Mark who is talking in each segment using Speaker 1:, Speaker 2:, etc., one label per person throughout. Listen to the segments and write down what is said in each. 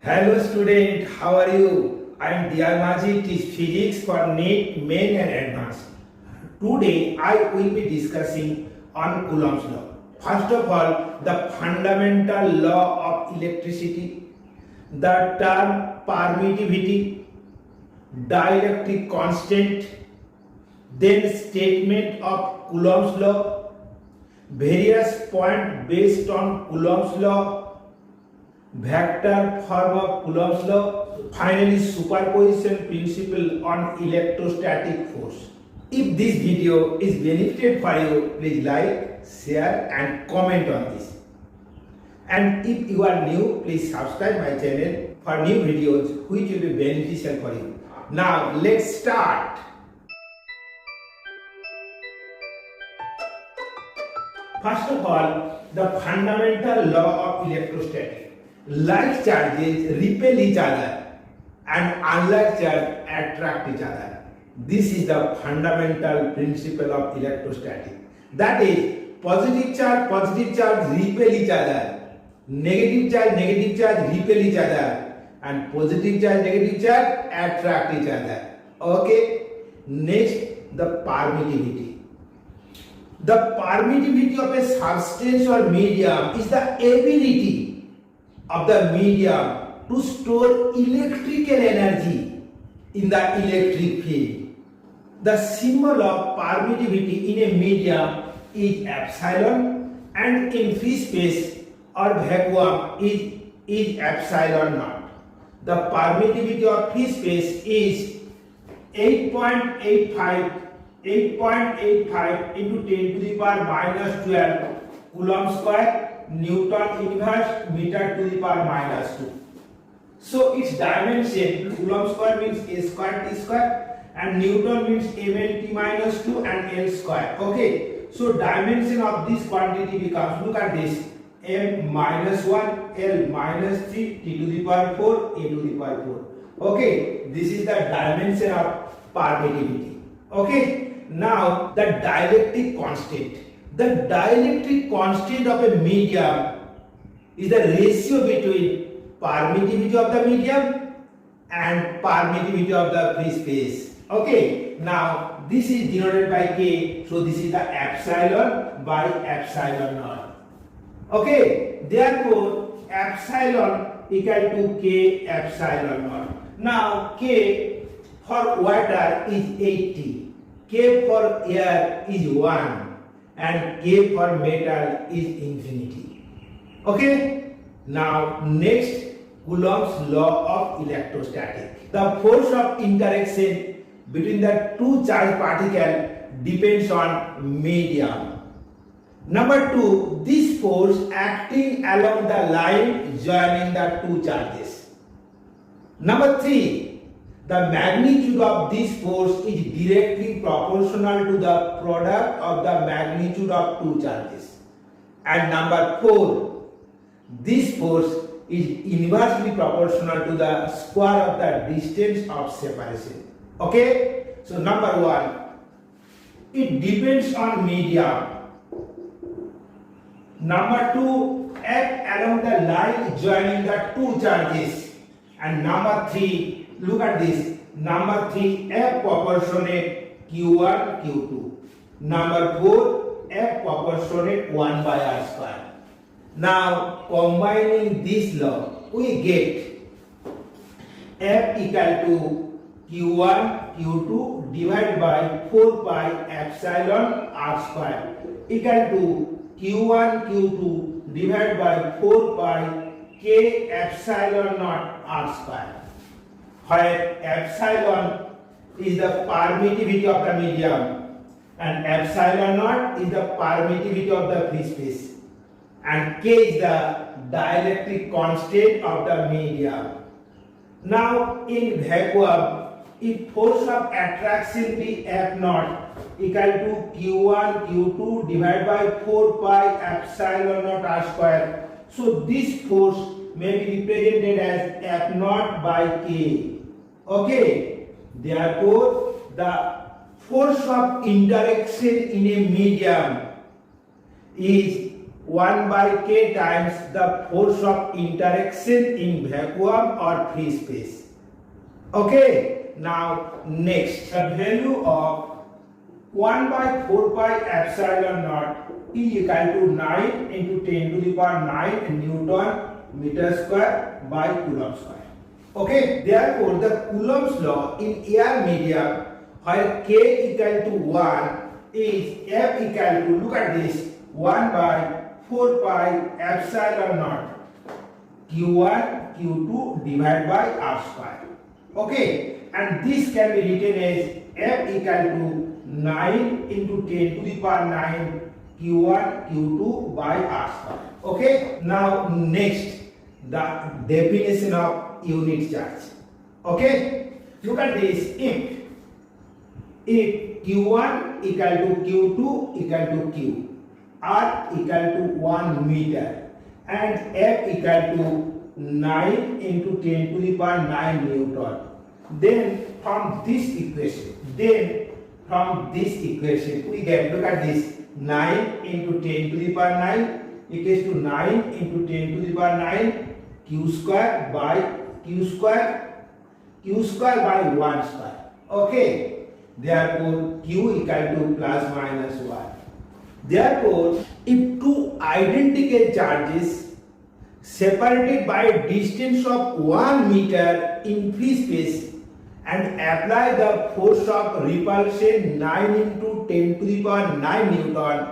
Speaker 1: Hello student, how are you? I am D.R MAJHI, teach physics for NEET, main and advanced. Today I will be discussing on Coulomb's law. First of all, the fundamental law of electricity, the term permittivity, dielectric constant, then statement of Coulomb's law, various points based on Coulomb's law, vector form of Coulomb's law, finally superposition principle on electrostatic force. If this video is benefited for you, please like, share and comment on this. And if you are new, please subscribe my channel for new videos which will be beneficial for you. Now let's start. First of all, the fundamental law of electrostatic. Like charges repel each other and unlike charges attract each other. This is the fundamental principle of electrostatic. That is, positive charge repel each other, negative charge repel each other, and positive charge, negative charge attract each other. Okay? Next, the permittivity. The permittivity of a substance or medium is the ability of the medium to store electrical energy in the electric field. The symbol of permittivity in a medium is epsilon, and in free space or vacuum is epsilon naught. The permittivity of free space is 8.85 into 10 to the power minus 12 Coulomb square Newton inverse meter to the power minus 2. So its dimension, Coulomb square means a square t square and Newton means mnt minus 2 and L square. Okay, so dimension of this quantity becomes, look at this, m minus 1, L minus 3, t to the power 4, a to the power 4. Okay, this is the dimension of permittivity. Okay, now the dielectric constant. The dielectric constant of a medium is the ratio between permittivity of the medium and permittivity of the free space. Okay, now this is denoted by K, so this is the epsilon by epsilon naught. Okay, therefore epsilon equal to K epsilon naught. Now K for water is 80, K for air is 1. And K for metal is infinity. Okay? Now next, Coulomb's law of electrostatic. The force of interaction between the two charged particles depends on medium. Number 2, this force acting along the line joining the two charges. Number 3, the magnitude of this force is directly proportional to the product of the magnitude of two charges. And number 4, this force is inversely proportional to the square of the distance of separation. Okay? So number 1, it depends on medium. Number 2, act along the line joining the two charges. And number 3, look at this. Number 3, F proportionate Q1, Q2. Number 4, F proportionate 1 by R square. Now, combining this law, we get F equal to Q1, Q2 divided by 4 pi epsilon R square equal to Q1, Q2 divided by 4 pi K epsilon naught R square, where epsilon is the permittivity of the medium and epsilon naught is the permittivity of the free space, and K is the dielectric constant of the medium. Now in vacuum, if force of attraction be F naught equal to Q1 Q2 divided by 4 pi epsilon naught R square, so this force may be represented as F naught by K. Okay, therefore the force of interaction in a medium is 1 by k times the force of interaction in vacuum or free space. Okay, now next, the value of 1 by 4 pi epsilon naught is equal to 9 into 10 to the power 9 Newton meter square by Coulomb square. Okay, therefore the Coulomb's law in air medium where k equal to 1 is F equal to, look at this, 1 by 4 pi epsilon naught Q1 Q2 divided by R square. Okay, and this can be written as F equal to 9 into 10 to the power 9 Q1 Q2 by R square. Okay, now next, the definition of unit charge. Okay, look at this. If Q1 equal to Q2 equal to Q, R equal to 1 meter and F equal to 9 into 10 to the power 9 Newton, then from this equation we get, look at this, 9 into 10 to the power 9 equals to 9 into 10 to the power 9 Q square by 1 square. Okay, therefore Q equal to plus minus 1. Therefore, if two identical charges separated by a distance of 1 meter in free space and apply the force of repulsion 9 into 10 to the power 9 Newton,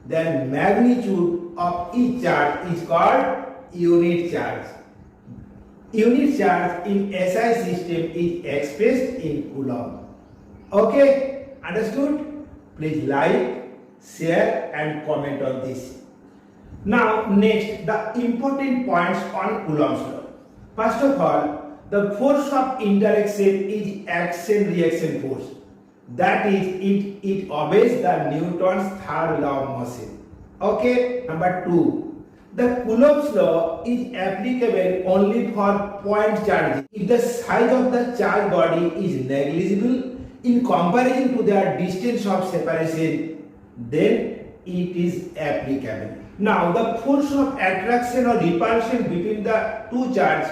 Speaker 1: then magnitude of each charge is called unit charge. Unit charge in SI system is expressed in Coulomb. Okay, understood? Please like, share and comment on this. Now next, the important points on Coulomb's law. First of all, the force of interaction is action-reaction force. That is, it obeys the Newton's third law of motion. Okay, number 2. The Coulomb's law is applicable only for point charges. If the size of the charge body is negligible in comparison to their distance of separation, then it is applicable. Now, the force of attraction or repulsion between the two charges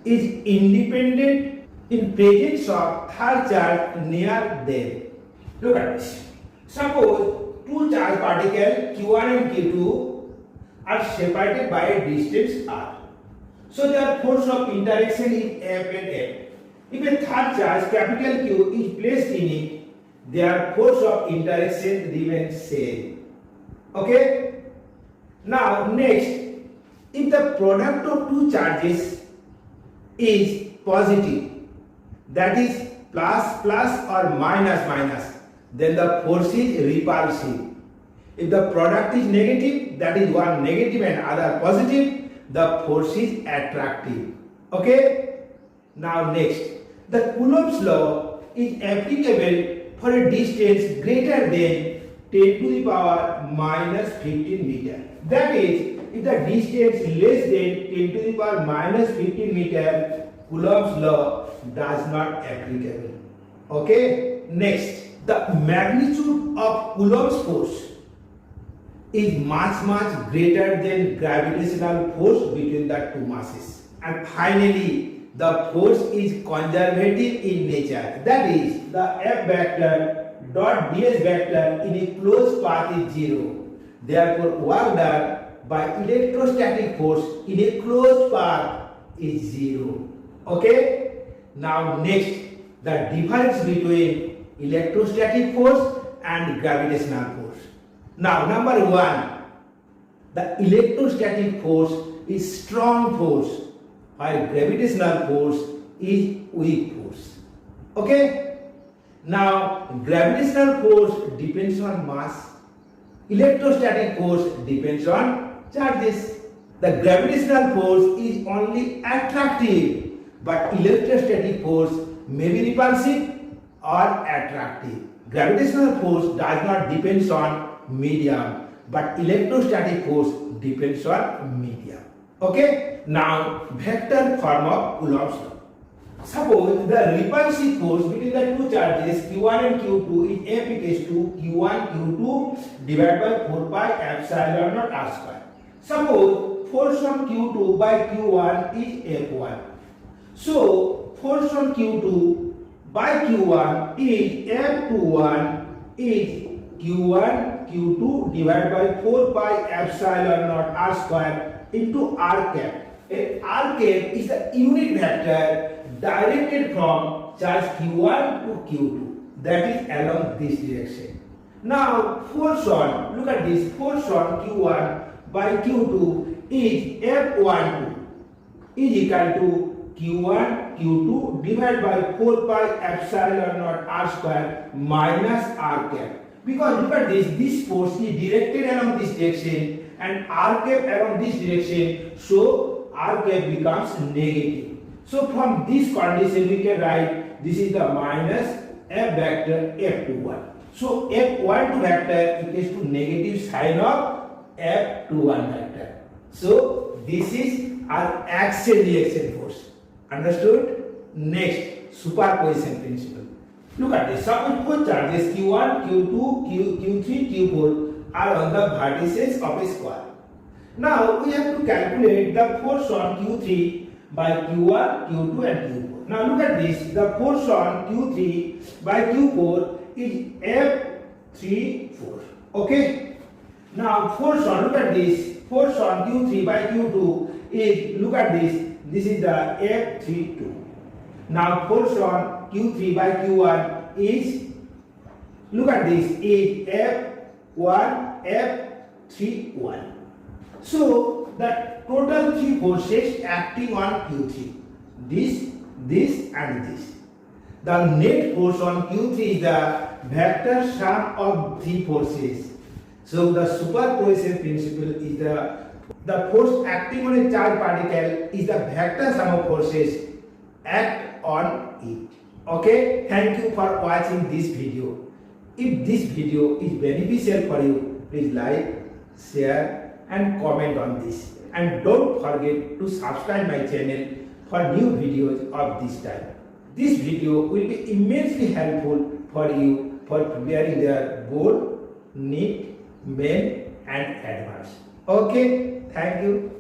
Speaker 1: is independent in presence of third charge near them. Look at this. Suppose two charge particles Q1 and Q2 are separated by a distance r. So their force of interaction is F and F. If a third charge capital Q is placed in it, their force of interaction remains same. Okay? Now next, if the product of two charges is positive, that is plus plus or minus minus, then the force is repulsive. If the product is negative, that is one negative and other positive, the force is attractive. Okay? Now next, the Coulomb's law is applicable for a distance greater than 10 to the power minus 15 meter. That is, if the distance is less than 10 to the power minus 15 meter, Coulomb's law does not applicable. Okay? Next, the magnitude of Coulomb's force is much greater than gravitational force between the two masses. And finally, the force is conservative in nature. That is, the F vector dot ds vector in a closed path is 0. Therefore, work done by electrostatic force in a closed path is 0. Okay? Now next, the difference between electrostatic force and gravitational force. Now, number 1, the electrostatic force is strong force, while gravitational force is weak force. Okay? Now, gravitational force depends on mass. Electrostatic force depends on charges. The gravitational force is only attractive, but electrostatic force may be repulsive or attractive. Gravitational force does not depend on medium, but electrostatic force depends on medium. Okay? Now, vector form of Coulomb's law. suppose the repulsive force between the two charges Q1 and Q2 is F equals to Q1 Q2 divided by 4 pi epsilon naught r square. Suppose force on Q2 by Q1 is F1. So force on Q2 by Q1 is F21 is Q1 Q2 divided by 4 pi epsilon naught r square into r cap. And r cap is the unit vector directed from charge Q1 to Q2, that is along this direction. Now force on, look at this, force on Q1 by Q2 is F12 is equal to Q1 Q2 divided by 4 pi epsilon naught r square minus r cap. Because look at this force is directed along this direction and r cap along this direction, so r cap becomes negative. So from this condition we can write this is the minus f vector F21. So F12 vector equals to negative sign of F21 vector. So this is our axial reaction force. Understood? Next, superposition principle. Look at this. Suppose both charges Q1, Q2, Q3, Q4 are on the vertices of a square. Now we have to calculate the force on Q3 by Q1, Q2 and Q4. Now look at this. The force on Q3 by Q4 is F34. Okay. Now force on, look at this. Force on Q3 by Q2 is, look at this. This is the F32. Now force on Q3 by Q1 is, look at this, is F1, F31. So the total three forces acting on Q3, this and this. The net force on Q3 is the vector sum of three forces. So the superposition principle is the force acting on a charged particle is the vector sum of forces act on it. Okay, thank you for watching this video. If this video is beneficial for you, please like, share and comment on this. And don't forget to subscribe my channel for new videos of this type. This video will be immensely helpful for you for preparing their board, NEET, main and advanced. Okay, thank you.